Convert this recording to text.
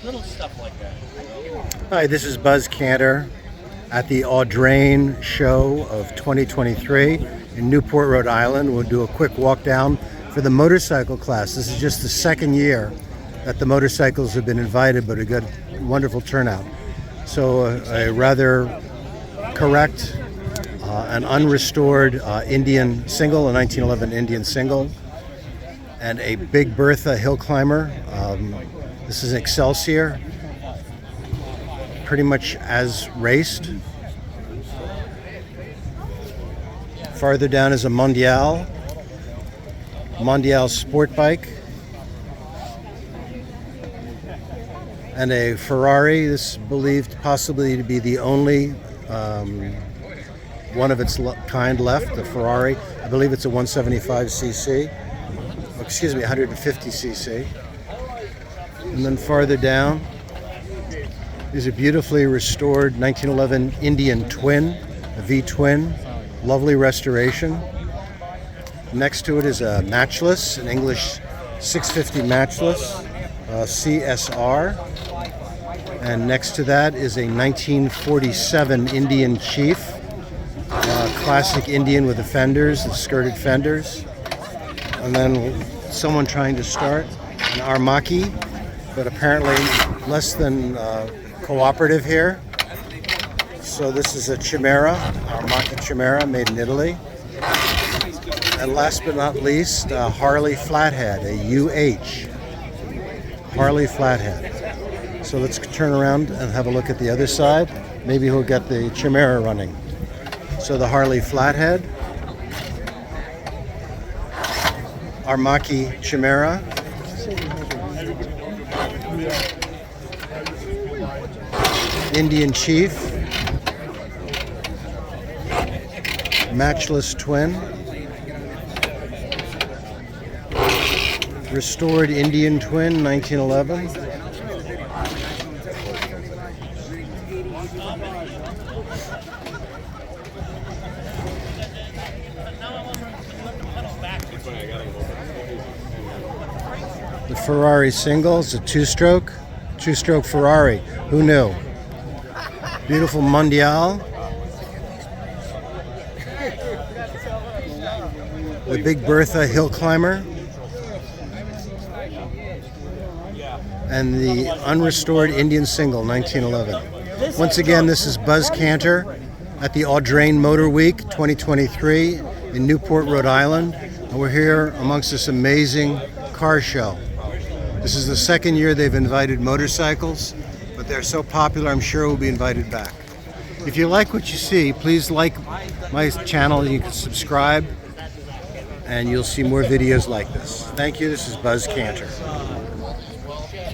little stuff like that. Hi, this is Buzz Kanter at the Audrain show of 2023 in Newport, Rhode Island. We'll do a quick walk down for the motorcycle class. This is just the second year that the motorcycles have been invited, but a good, wonderful turnout. So a rather correct an unrestored Indian single, a 1911 Indian single, and a Big Bertha hill climber. This is Excelsior, pretty much as raced. Farther down is a Mondial sport bike, and a Ferrari. This is believed possibly to be the only one of its kind left, the Ferrari. I believe it's a 175cc, excuse me, 150cc. And then farther down is a beautifully restored 1911 Indian twin, a V-twin, lovely restoration. Next to it is a Matchless, an English 650 Matchless, CSR. And next to that is a 1947 Indian Chief, classic Indian with the fenders, the skirted fenders. And then someone trying to start an Aermacchi, but apparently less than cooperative here. So this is a Chimera, Aermacchi Chimera, made in Italy. And last but not least, Harley Flathead, a UH, Harley Flathead. So let's turn around and have a look at the other side. Maybe we'll get the Chimera running. So the Harley Flathead, Aermacchi Chimera, Indian Chief, Matchless twin, restored Indian twin, 1911. The Ferrari single is a two-stroke Ferrari. Who knew? Beautiful Mondial. The Big Bertha hill climber. And the unrestored Indian single, 1911. Once again, this is Buzz Kanter at the Audrain Motor Week 2023 in Newport, Rhode Island. And we're here amongst this amazing car show. This is the second year they've invited motorcycles, but they're so popular, I'm sure we'll be invited back. If you like what you see, please like my channel. You can subscribe, and you'll see more videos like this. Thank you. This is Buzz Kanter.